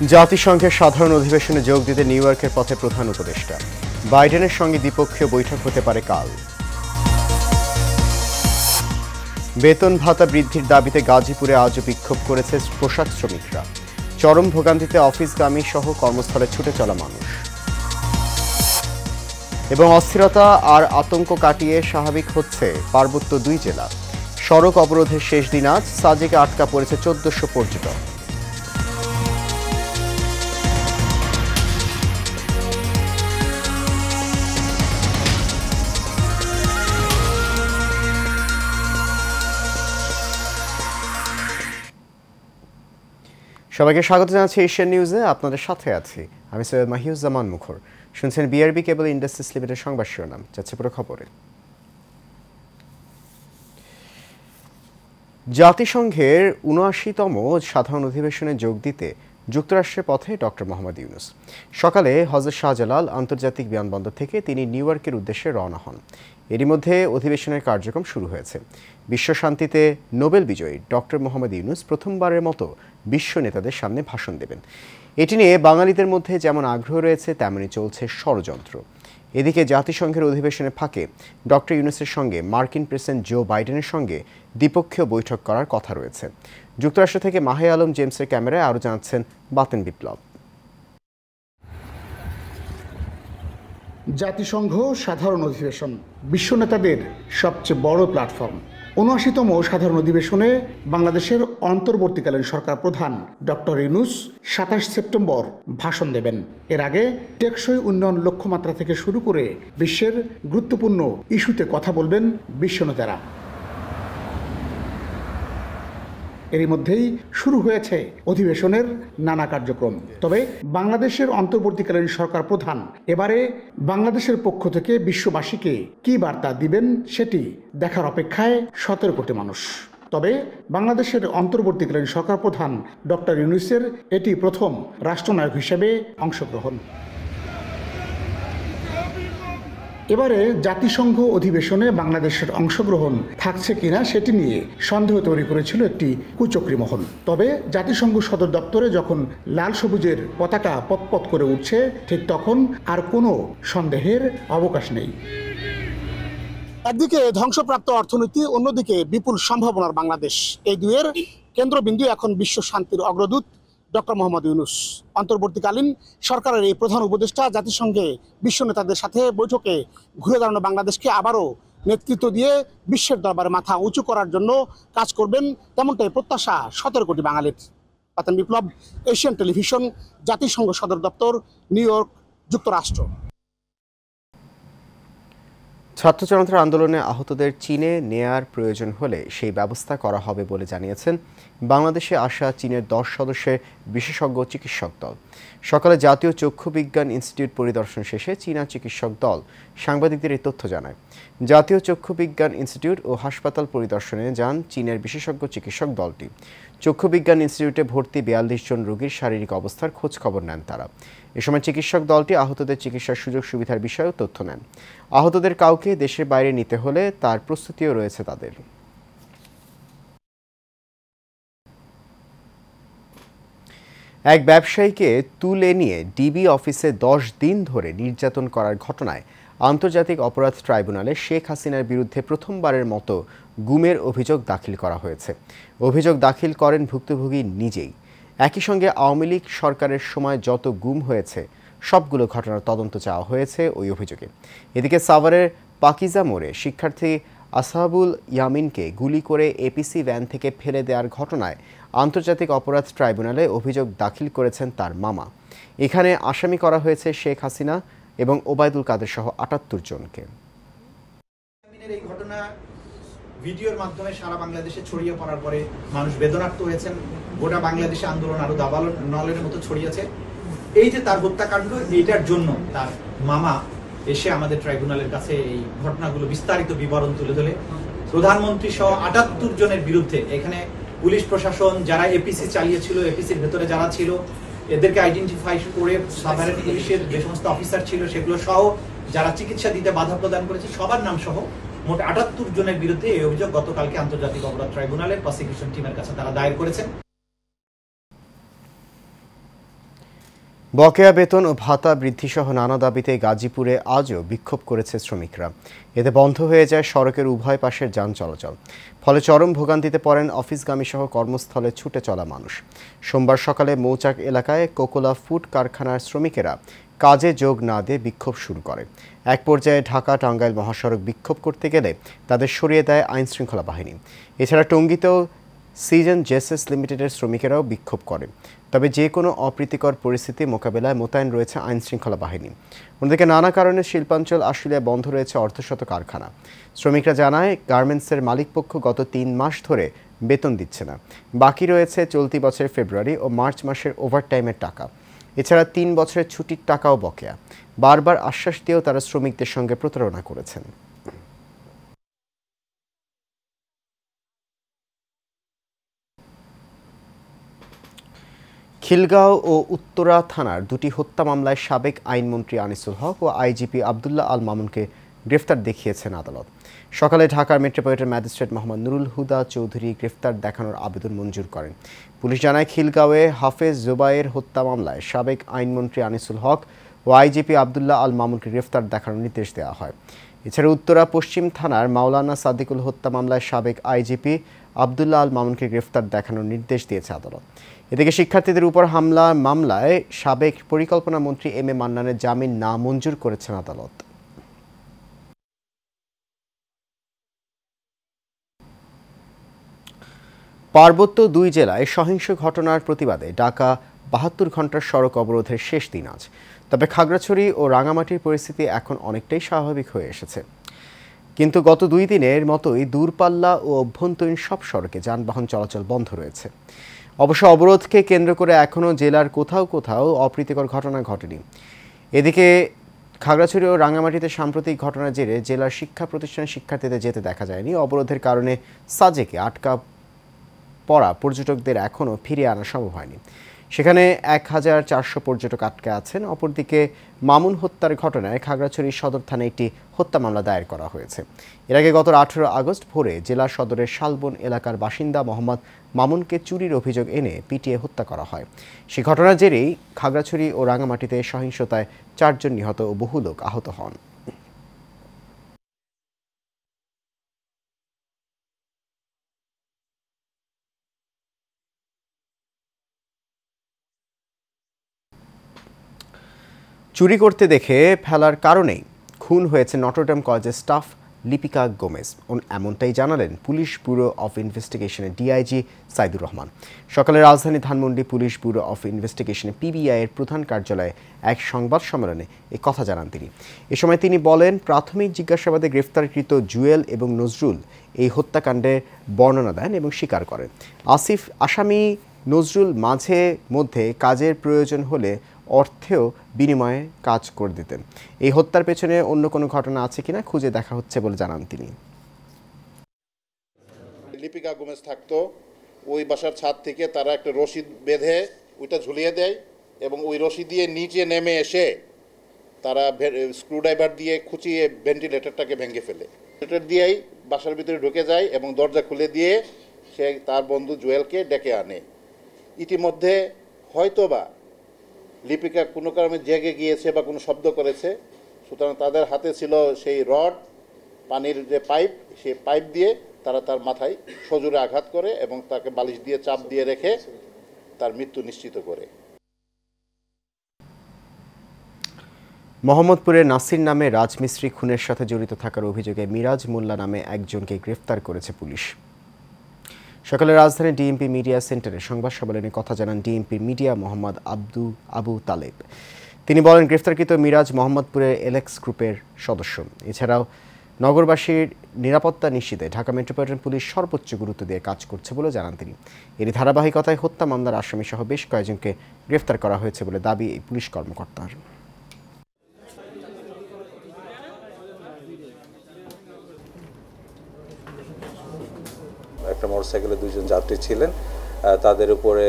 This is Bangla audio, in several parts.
জাতিসংঘের সাধারণ অধিবেশনে যোগ দিতে নিউ ইয়র্কের পথে প্রধান উপদেষ্টা। বাইডেনের সঙ্গে দ্বিপক্ষীয় বৈঠক হতে পারে কাল। বেতন ভাতা বৃদ্ধির দাবিতে গাজীপুরে আজও বিক্ষোভ করেছে পোশাক শ্রমিকরা। চরম ভোগান্তিতে অফিসগামী সহ কর্মস্থলে ছুটে চলা মানুষ। এবং অস্থিরতা আর আতঙ্ক কাটিয়ে স্বাভাবিক হচ্ছে পার্বত্য 2 জেলা। সড়ক অবরোধের শেষ দিন আজ। সাজেকে আটকা পড়েছে 1400 পর্যটক। সবাইকে স্বাগত জানাচ্ছি এশিয়ান নিউজে। আপনাদের সাথে আছি আমি সৈয়দ মাহিউজ্জামান মুখর। শুনছেন বিআরবি কেবল ইন্ডাস্ট্রিজ লিমিটেড সংবাদ শিরোনাম। যাচ্ছে পুরো খবরে। জাতিসংঘের ৭৯তম সাধারণ অধিবেশনে যোগ দিতে যুক্তরাষ্ট্রের পথে ডক্টর মোহাম্মদ ইউনূস। সকালে হযরত শাহজালাল আন্তর্জাতিক বিমানবন্দর থেকে তিনি নিউ ইয়র্কের উদ্দেশ্যে রওনা হন। এরই মধ্যে অধিবেশনের কার্যক্রম শুরু হয়েছে। বিশ্ব শান্তিতে নোবেল বিজয়ী ডক্টর মোহাম্মদ ইউনূস প্রথমবারের মতো বিশ্ব নেতাদের সামনে ভাষণ দেবেন। এটি নিয়ে বাঙালিদের মধ্যে যেমন আগ্রহ রয়েছে, তেমনি চলছে ষড়যন্ত্র। এদিকে জাতিসংঘের অধিবেশনের ফাঁকে ডক্টর ইউনূসের সঙ্গে মার্কিন প্রেসিডেন্ট জো বাইডেনের সঙ্গে দ্বিপক্ষীয় বৈঠক করার কথা রয়েছে। যুক্তরাষ্ট্র থেকে মাহে আলম জেমসের ক্যামেরায় আরও জানাচ্ছেন বাতেন বিপ্লব। জাতিসংঘ সাধারণ অধিবেশন বিশ্ব নেতাদের সবচেয়ে বড় প্ল্যাটফর্ম। ৭৯তম সাধারণ অধিবেশনে বাংলাদেশের অন্তর্বর্তীকালীন সরকার প্রধান ডক্টর ইউনূস ২৭ সেপ্টেম্বর ভাষণ দেবেন। এর আগে টেকসই উন্নয়ন লক্ষ্যমাত্রা থেকে শুরু করে বিশ্বের গুরুত্বপূর্ণ ইস্যুতে কথা বলবেন বিশ্ব নেতারা। এরই মধ্যেই শুরু হয়েছে অধিবেশনের নানা কার্যক্রম। তবে বাংলাদেশের অন্তর্বর্তীকালীন সরকার প্রধান এবারে বাংলাদেশের পক্ষ থেকে বিশ্ববাসীকে কী বার্তা দিবেন সেটি দেখার অপেক্ষায় ১৭ কোটি মানুষ। তবে বাংলাদেশের অন্তর্বর্তীকালীন সরকার প্রধান ডক্টর ইউনূসের এটি প্রথম রাষ্ট্রনায়ক হিসেবে অংশগ্রহণ। এবারে জাতিসংঘ অধিবেশনে বাংলাদেশের অংশগ্রহণ থাকছে কিনা সেটি নিয়ে সন্দেহ তৈরি করেছিল একটি কুচক্রী মহল। তবে জাতিসংঘ সদর দপ্তরে যখন লাল সবুজের পতাকা পতপত করে উঠছে, ঠিক তখন আর কোনো সন্দেহের অবকাশ নেই। একদিকে ধ্বংসপ্রাপ্ত অর্থনীতি, অন্যদিকে বিপুল সম্ভাবনার বাংলাদেশ, এই দুয়ের কেন্দ্রবিন্দু এখন বিশ্ব শান্তির অগ্রদূত ডক্টর মোহাম্মদ ইউনূস। অন্তর্বর্তীকালীন সরকারের এই প্রধান উপদেষ্টা জাতিসংঘে বিশ্ব নেতাদের সাথে বৈঠকে ঘুরে দাঁড়ানো বাংলাদেশকে আবারও নেতৃত্ব দিয়ে বিশ্বের দরবারে মাথা উঁচু করার জন্য কাজ করবেন, তেমনটাই প্রত্যাশা ১৭ কোটি বাঙালির। বাতেন বিপ্লব, এশিয়ান টেলিভিশন, জাতিসংঘ সদর দপ্তর, নিউ ইয়র্ক, যুক্তরাষ্ট্র। ছাত্র জনতার আন্দোলনে আহতদের চীনে নেয়ার প্রয়োজন হলে সেই ব্যবস্থা করা হবে বলে জানিয়েছেন বাংলাদেশে আসা চীনের ১০ সদস্যের বিশেষজ্ঞ চিকিৎসক দল। সকালে জাতীয় চক্ষু বিজ্ঞান ইনস্টিটিউট পরিদর্শন শেষে চীনা চিকিৎসক দল সাংবাদিকদের এই তথ্য জানায়। জাতীয় চক্ষু বিজ্ঞান ইনস্টিটিউট ও হাসপাতাল পরিদর্শনে যান চীনের বিশেষজ্ঞ চিকিৎসক দলটি। চক্ষু বিজ্ঞান ইনস্টিটিউটে ভর্তি ৪২ জন রোগীর শারীরিক অবস্থার খোঁজ খবর নেন তারা। এ সময় চিকিৎসক দলটি আহতদের চিকিৎসার সুযোগ সুবিধার বিষয়েও তথ্য নেন। আহতদের কাউকে দেশের বাইরে নিতে হলে তার প্রস্তুতিও রয়েছে তাদের। এক ব্যবসায়ীকে তুলে নিয়ে ডিবি অফিসে ১০ দিন ধরে নির্যাতন করার ঘটনায় আন্তর্জাতিক অপরাধ ট্রাইব্যুনালে শেখ হাসিনার বিরুদ্ধে প্রথমবারের মতো গুমের অভিযোগ দাখিল করা হয়েছে। অভিযোগ দাখিল করেন ভুক্তভোগী নিজেই। একই সঙ্গে আওয়ামী লীগ সরকারের সময় যত গুম হয়েছে সবগুলো ঘটনার তদন্ত চাওয়া হয়েছে ওই অভিযোগে। এদিকে সাভারের পাকিজা মোড়ে শিক্ষার্থী আসহাবুল ইয়ামিনকে গুলি করে এপিসি ভ্যান থেকে ফেলে দেওয়ার ঘটনায় আন্তর্জাতিক অপরাধ ট্রাইব্যুনালে অভিযোগ দাখিল করেছেন তার মামা। এখানে আসামি করা হয়েছে শেখ হাসিনা এবং ওবায়দুল কাদের সহ ৭৮ জনকে। এই ঘটনা ভিডিওর মাধ্যমে সারা বাংলাদেশে ছড়িয়ে পড়ার পরে মানুষ বেদনার্ত হয়েছেন। গোটা বাংলাদেশে আন্দোলন আরো দাবানলের মতো ছড়িয়েছে। এই যে তার হত্যাকাণ্ড, এইটার জন্য তার মামা এসে আমাদের ট্রাইব্যুনালের কাছে এই ঘটনাগুলো বিস্তারিত বিবরণ তুলে ধরে প্রধানমন্ত্রী সহ ৭৮ জনের বিরুদ্ধে এখানে পুলিশ প্রশাসন যারা এপিসি চালিয়েছিল, এপিসির ভেতরে যারা ছিল, এদেরকে আইডেন্টিফাই করে সাধারণ পুলিশের যে সমস্ত অফিসার ছিল সেগুলো সহ যারা চিকিৎসা দিতে বাধা প্রদান করেছে সবার নাম সহ মোট ৭৮ জনের বিরুদ্ধে এই অভিযোগ গতকালকে আন্তর্জাতিক অপরাধ ট্রাইব্যুনালের প্রসিকিউশন টিমের কাছে তারা দায়ের করেছেন। বকেয়া বেতন ও ভাতা বৃদ্ধিসহ নানা দাবিতে গাজীপুরে আজও বিক্ষোভ করেছে শ্রমিকরা। এতে বন্ধ হয়ে যায় সড়কের উভয় পাশের যান চলাচল। ফলে চরম ভোগান্তিতে পড়েন অফিসগামী সহ কর্মস্থলে ছুটে চলা মানুষ। সোমবার সকালে মৌচাক এলাকায় কোকোলা ফুড কারখানার শ্রমিকেরা কাজে যোগ না দিয়ে বিক্ষোভ শুরু করে। এক পর্যায়ে ঢাকা টাঙ্গাইল মহাসড়ক বিক্ষোভ করতে গেলে তাদের সরিয়ে দেয় আইনশৃঙ্খলা বাহিনী। এছাড়া টঙ্গীতেও সিজন জেসেস লিমিটেডের শ্রমিকেরাও বিক্ষোভ করে। তবে যে কোনো অপ্রীতিকর পরিস্থিতি মোকাবেলায় মোতায়েন রয়েছে আইনশৃঙ্খলা বাহিনী। অন্যদিকে নানা কারণে শিল্পাঞ্চল আশুলিয়ায় বন্ধ রয়েছে অর্ধশত কারখানা। শ্রমিকরা জানায়, গার্মেন্টসের মালিকপক্ষ গত 3 মাস ধরে বেতন দিচ্ছে না। বাকি রয়েছে চলতি বছরের ফেব্রুয়ারি ও মার্চ মাসের ওভারটাইমের টাকা। এছাড়া 3 বছরের ছুটির টাকাও বকেয়া। বারবার আশ্বাস দিয়েও তারা শ্রমিকদের সঙ্গে প্রতারণা করেছেন। খিলগাঁও ও উত্তরা থানার 2টি হত্যা মামলায় সাবেক আইনমন্ত্রী আনিসুল হক ও আইজিপি আবদুল্লাহ আল মামুনকে গ্রেফতার দেখিয়েছেন আদালত। সকালে ঢাকার মেট্রোপলিটন ম্যাজিস্ট্রেট মোহাম্মদ নুরুল হুদা চৌধুরী গ্রেফতার দেখানোর আবেদন মঞ্জুর করেন। পুলিশ জানায়, খিলগাঁওয়ে হাফেজ জোবায়ের হত্যা মামলায় সাবেক আইনমন্ত্রী আনিসুল হক ও আইজিপি আবদুল্লাহ আল মামুনকে গ্রেফতার দেখানোর নির্দেশ দেওয়া হয়। এছাড়া উত্তরা পশ্চিম থানার মাওলানা সাদিকুল হত্যা মামলায় সাবেক আইজিপি আবদুল্লাহ আল মামুনকে গ্রেফতার দেখানোর নির্দেশ দিয়েছে আদালত। এদিকে শিক্ষার্থীদের উপর হামলা মামলায় সাবেক পরিকল্পনা মন্ত্রী এম এ মান্নানের জামিন নামঞ্জুর করেছেন আদালত। পার্বত্য 2 জেলায় সহিংস ঘটনার প্রতিবাদে ডাকা 72 ঘন্টার সড়ক অবরোধের শেষ দিন আজ। তবে খাগড়াছড়ি ও রাঙামাটির পরিস্থিতি এখন অনেকটাই স্বাভাবিক হয়ে এসেছে। কিন্তু গত 2 দিনের মতোই দূরপাল্লা ও অভ্যন্তরীণ সব সড়কে যানবাহন চলাচল বন্ধ রয়েছে। অবশ্য অবরোধকে কেন্দ্র করে এখনও জেলার কোথাও কোথাও অপ্রীতিকর ঘটনা ঘটেনি। এদিকে খাগড়াছড়ি ও রাঙামাটিতে সাম্প্রতিক ঘটনার জেরে জেলার শিক্ষা প্রতিষ্ঠানের শিক্ষার্থীদের যেতে দেখা যায়নি। অবরোধের কারণে সাজেকে আটকা পড়া পর্যটকদের এখনও ফিরিয়ে আনা সম্ভব হয়নি। সেখানে 1400 পর্যটক আটকে আছেন। অপরদিকে মামুন হত্যার ঘটনায় খাগড়াছড়ি সদর থানায় একটি হত্যা মামলা দায়ের করা হয়েছে। এর আগে গত 18 আগস্ট ভোরে জেলা সদরের শালবন এলাকার বাসিন্দা মোহাম্মদ মামুনকে চুরির অভিযোগ এনে পিটিয়ে হত্যা করা হয়। সেই ঘটনার জেরেই খাগড়াছড়ি ও রাঙামাটিতে সহিংসতায় 4 জন নিহত ও বহু লোক আহত হন। চুরি করতে দেখে ফেলার কারণেই খুন হয়েছে নটরডেম কলেজের স্টাফ লিপিকা গোমেজ। এমনটাই জানালেন পুলিশ ব্যুরো অফ ইনভেস্টিগেশনের ডিআইজি সাইদুর রহমান। সকালে রাজধানী ধানমন্ডি পুলিশ ব্যুরো অফ ইনভেস্টিগেশনে পিবিআই এর প্রধান কার্যালয়ে এক সংবাদ সম্মেলনে এই কথা জানান তিনি। এ সময় তিনি বলেন, প্রাথমিক জিজ্ঞাসাবাদে গ্রেফতারকৃত জুয়েল এবং নজরুল এই হত্যাকাণ্ডের বর্ণনা দেন এবং স্বীকার করেন। আসামি নজরুল মাঝে মধ্যে কাজের প্রয়োজন হলে অর্থেও বিনিময়ে কাজ করে দিতেন। এই হত্যার পেছনে অন্য কোনো ঘটনা আছে কিনা খুঁজে দেখা হচ্ছে বলে জানান তিনি। লিপিকা গোমেজ থাকতো, ওই বাসার ছাদ থেকে তারা একটা রশি বেঁধে ওইটা ঝুলিয়ে দেয় এবং ওই রশি দিয়ে নিচে নেমে এসে তারা স্ক্রুড্রাইভার দিয়ে খুঁচিয়ে ভেন্টিলেটরটাকে ভেঙে ফেলে। ভেন্টিলেটর দিয়েই বাসার ভিতরে ঢুকে যায় এবং দরজা খুলে দিয়ে সে তার বন্ধু জুয়েলকে ডেকে আনে। ইতিমধ্যে হয়তোবা লিপিকা কোনো কারণে জেগে গিয়েছে বা কোনো শব্দ করেছে, সুতরাং তাদের হাতে ছিল সেই রড, পানির যে পাইপ, সেই পাইপ দিয়ে তারা তার মাথায় সজোরে আঘাত করে এবং তাকে বালিশ দিয়ে চাপ দিয়ে রেখে তার মৃত্যু নিশ্চিত করে। মোহাম্মদপুরে নাসির নামে রাজমিস্ত্রি খুনের সাথে জড়িত থাকার অভিযোগে মিরাজ মোল্লা নামে একজনকে গ্রেফতার করেছে পুলিশ। সকালে রাজধানীর ডিএমপি মিডিয়া সেন্টারে সংবাদ সম্মেলনে কথা জানান ডিএমপির মিডিয়া মোহাম্মদ আবু তালেব। তিনি বলেন, গ্রেফতারকৃত মিরাজ মোহাম্মদপুরের এলেক্স গ্রুপের সদস্য। এছাড়াও নগরবাসীর নিরাপত্তা নিশ্চিতে ঢাকা মেট্রোপলিটন পুলিশ সর্বোচ্চ গুরুত্ব দিয়ে কাজ করছে বলে জানান তিনি। এরই ধারাবাহিকতায় হত্যা মামলার আসামি সহ বেশ কয়েকজনকে গ্রেফতার করা হয়েছে বলে দাবি এই পুলিশ কর্মকর্তার। একটা মোটরসাইকেলে 2 জন যাত্রী ছিলেন, তাদের উপরে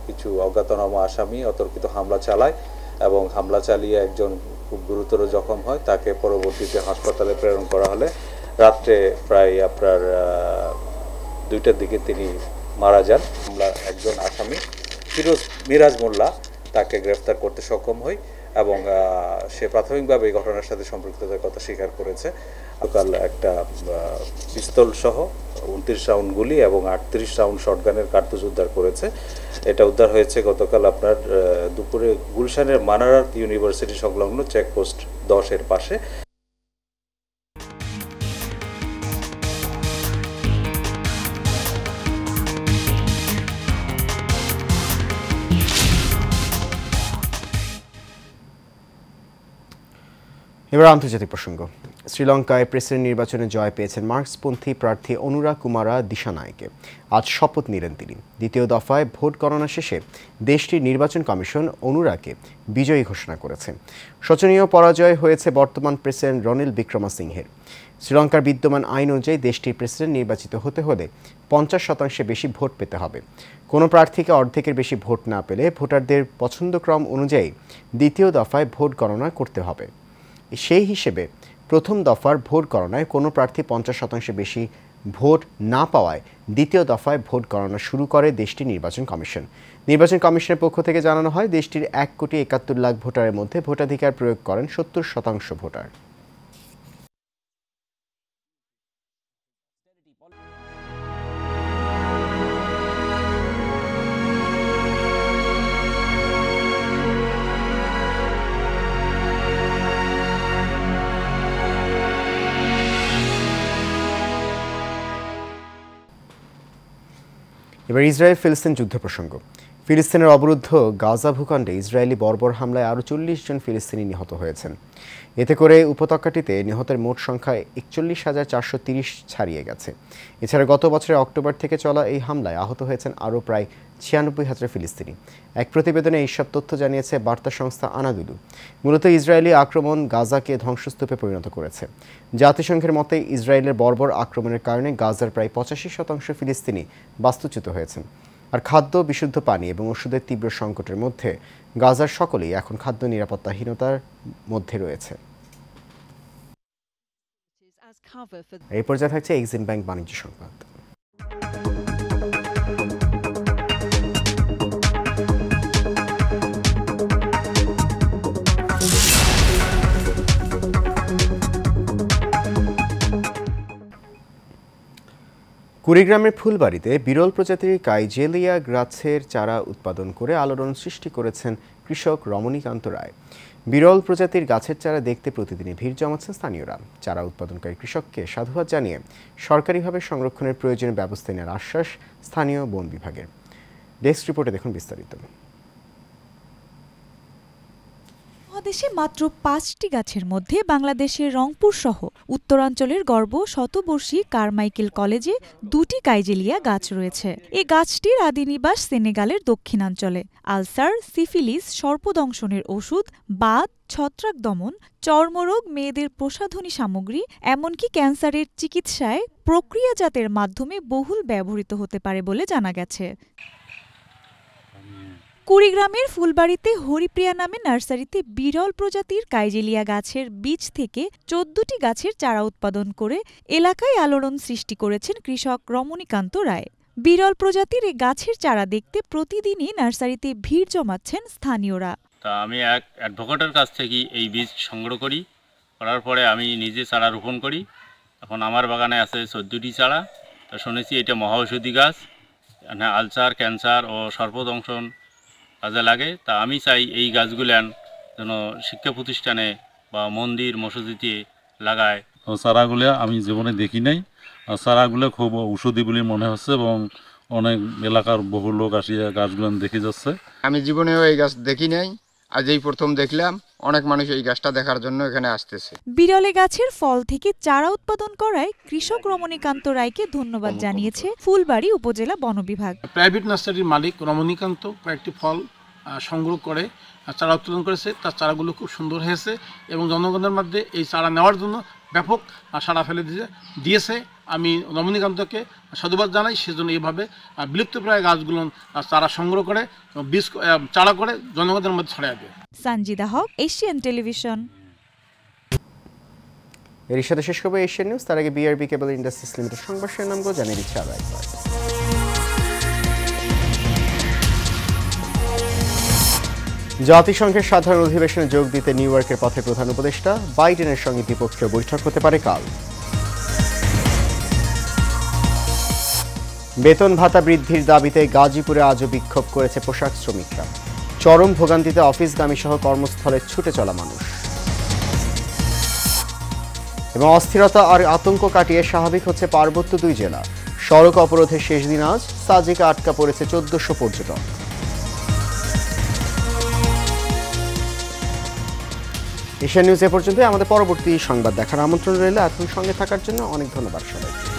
কিছু অজ্ঞাতনামা আসামি অতর্কিত হামলা চালায় এবং হামলা চালিয়ে একজন খুব গুরুতর জখম হয়। তাকে পরবর্তীতে হাসপাতালে প্রেরণ করা হলে রাত্রে প্রায় আপনার 2টার দিকে তিনি মারা যান। একজন আসামি মিরাজ মোল্লা, তাকে গ্রেফতার করতে সক্ষম হই এবং সে প্রাথমিকভাবে এই ঘটনার সাথে সম্পৃক্ততার কথা স্বীকার করেছে। গতকাল একটা পিস্তল সহ 29 রাউন্ড গুলি এবং 38 রাউন্ড শটগানের কার্তুজ উদ্ধার করেছে। এটা উদ্ধার হয়েছে গতকাল আপনার দুপুরে গুলশানের মানারাত ইউনিভার্সিটি সংলগ্ন চেকপোস্ট 10-এর পাশে। এবার আন্তর্জাতিক প্রসঙ্গ। শ্রীলঙ্কায় প্রেসিডেন্ট নির্বাচনে জয় পেয়েছেন মার্কসপন্থী প্রার্থী অনুরা কুমারা দিশানায়কে। আজ শপথ নিলেন তিনি। দ্বিতীয় দফায় ভোট গণনা শেষে দেশটির নির্বাচন কমিশন অনুরাকে বিজয়ী ঘোষণা করেছে। শোচনীয় পরাজয় হয়েছে বর্তমান প্রেসিডেন্ট রনিল বিক্রমাসিংহের। শ্রীলঙ্কার বিদ্যমান আইন অনুযায়ী দেশটির প্রেসিডেন্ট নির্বাচিত হতে হলে 50% বেশি ভোট পেতে হবে। কোনো প্রার্থীকে অর্ধেকের বেশি ভোট না পেলে ভোটারদের পছন্দক্রম অনুযায়ী দ্বিতীয় দফায় ভোট গণনা করতে হবে। সেই হিসেবে প্রথম দফার ভোট গণনায় কোনো প্রার্থী 50% বেশি ভোট না পাওয়ায় দ্বিতীয় দফায় ভোট গণনা শুরু করে দেশটির নির্বাচন কমিশন। নির্বাচন কমিশনের পক্ষ থেকে জানানো হয়, দেশটির 1,71,00,000 ভোটারের মধ্যে ভোটাধিকার প্রয়োগ করেন 70% ভোটার। এবার ইসরায়েল ফিলিস্তিন যুদ্ধ প্রসঙ্গ। ফিলিস্তিনের অবরুদ্ধ গাজা ভূখণ্ডে ইসরায়েলি বর্বর হামলায় আরও 40 জন ফিলিস্তিনি নিহত হয়েছেন। এতে করে উপত্যকাটিতে নিহতের মোট সংখ্যা 41,430 ছাড়িয়ে গেছে। এছাড়া গত বছরের অক্টোবর থেকে চলা এই হামলায় আহত হয়েছেন আরও প্রায় 96,000 ফিলিস্তিনি। এক প্রতিবেদনে এইসব তথ্য জানিয়েছে বার্তা সংস্থা আনাদুলু। মূলত ইসরায়েলি আক্রমণ গাজাকে ধ্বংসস্তূপে পরিণত করেছে। জাতিসংঘের মতে ইসরায়েলের বর্বর আক্রমণের কারণে গাজার প্রায় 85% ফিলিস্তিনি বাস্তুচ্যুত হয়েছেন। আর খাদ্য, বিশুদ্ধ পানি এবং ওষুধের তীব্র সংকটের মধ্যে গাজার সকলেই এখন খাদ্য নিরাপত্তাহীনতার মধ্যে রয়েছে। এই পর্যায়ে থাকছে এক্সিম ব্যাংক বাণিজ্য সংবাদ। কুড়িগ্রামের ফুলবাড়িতে বিরল প্রজাতির কাইজেলিয়া গাছের চারা উৎপাদন করে আলোড়ন সৃষ্টি করেছেন কৃষক রমণীকান্ত রায়। বিরল প্রজাতির গাছের চারা দেখতে প্রতিদিনই ভিড় জমাচ্ছেন স্থানীয়রা। চারা উৎপাদনকারী কৃষককে সাধুবাদ জানিয়ে সরকারিভাবে সংরক্ষণের প্রয়োজনীয় ব্যবস্থা নেওয়ার আশ্বাস স্থানীয় বন বিভাগের। ডেস্ক রিপোর্টে দেখুন বিস্তারিত। দেশে মাত্র 5টি গাছের মধ্যে বাংলাদেশের রংপুর সহ উত্তরাঞ্চলের গর্ব শতবর্ষী কারমাইকেল কলেজে 2টি কাইজেলিয়া গাছ রয়েছে। এই গাছটির আদি নিবাস সেনেগালের দক্ষিণাঞ্চলে। আলসার, সিফিলিস, সর্পদংশনের ওষুধ, বাত, ছত্রাক দমন, চর্মরোগ, মেয়েদের প্রসাধনী সামগ্রী, এমনকি ক্যান্সারের চিকিৎসায় প্রক্রিয়াজাতের মাধ্যমে বহুল ব্যবহৃত হতে পারে বলে জানা গেছে। কুড়িগ্রামের ফুলবাড়িতে হরিপ্রিয়া নামে নার্সারিতে বিরল প্রজাতির কাইজেলিয়া গাছের বীজ থেকে 14টি গাছের চারা উৎপাদন করে এলাকায় আলোড়ন সৃষ্টি করেছেন কৃষক রমণীকান্ত রায়। বিরল প্রজাতির এই গাছের চারা দেখতে প্রতিদিনই নার্সারিতে ভিড় জমাচ্ছেন স্থানীয়রা। তা আমি এক অ্যাডভোকেটের কাছ থেকে এই বীজ সংগ্রহ করার পরে আমি নিজে চারা রোপণ করি। এখন আমার বাগানে আছে 14টি চারা। তা শুনেছি এটা মহাঔষধি গাছ, আলসার, ক্যান্সার ও সর্পদংশন কাজে লাগে। তা আমি চাই এই গাছগুলান যেন শিক্ষা প্রতিষ্ঠানে বা মন্দির মসজিদে লাগায়। চারাগুলো আমি জীবনে দেখি নাই। চারাগুলো খুব ঔষধি বলে মনে হচ্ছে এবং অনেক এলাকার বহু লোক আসিয়া গাছগুলো দেখে যাচ্ছে। আমি জীবনেও এই গাছ দেখি নাই, আজ এই প্রথম দেখলাম। অনেক মানুষ এই গাছটা দেখার জন্য এখানে আসতেছে। বিরলে গাছের ফল থেকে চারা উৎপাদন করায় কৃষক রমণীকান্ত রায়কে ধন্যবাদ জানিয়েছে ফুলবাড়ি উপজেলা বন বিভাগ। প্রাইভেট নার্সারির মালিক রমণীকান্ত কয়েকটি ফল সংগ্রহ করে চারা উৎপাদন করেছে। তার চারাগুলো খুব সুন্দর হয়েছে এবং জনগণের মধ্যে এই চারা নেওয়ার জন্য ব্যাপক সাড়া ফেলে দিয়েছে। আমি রমণীকান্তকে সাধুবাদ জানাই। সেজন্য এইভাবে বিলুপ্তপ্রায় গাছগুলো চারা সংগ্রহ করে বীজ চারা করে জনগণের মধ্যে ছড়িয়ে দেয়। সঞ্জিদা হক, এশিয়ান টেলিভিশন। এর সাথে শেষ করবো এশিয়ান নিউজ। তার আগে বিআরবি কেবল ইন্ডাস্ট্রিজ লিমিটেড সংবাদ শিরোনামগুলো জানিয়ে দিচ্ছে আরও একবার। জাতিসংঘের সাধারণ অধিবেশনে যোগ দিতে নিউ ইয়র্কের পথে প্রধান উপদেষ্টা, বাইডেনের সঙ্গে দ্বিপক্ষীয় বৈঠক হতে পারে কাল। বেতন ভাতা বৃদ্ধির দাবিতে গাজীপুরে আজও বিক্ষোভ করেছে পোশাক শ্রমিকরা। চরম ভোগান্তিতে অফিসগামী সহ কর্মস্থলে ছুটে চলা মানুষ। এবং অস্থিরতা আর আতঙ্ক কাটিয়ে স্বাভাবিক হচ্ছে পার্বত্য 2 জেলা। সড়ক অবরোধের শেষ দিন আজ, সাজেকে আটকা পড়েছে 1400 পর্যটক। এশিয়া নিউজ এ পর্যন্ত। আমাদের পরবর্তী সংবাদ দেখার আমন্ত্রণ রইল। এখন সঙ্গে থাকার জন্য অনেক ধন্যবাদ সবাইকে।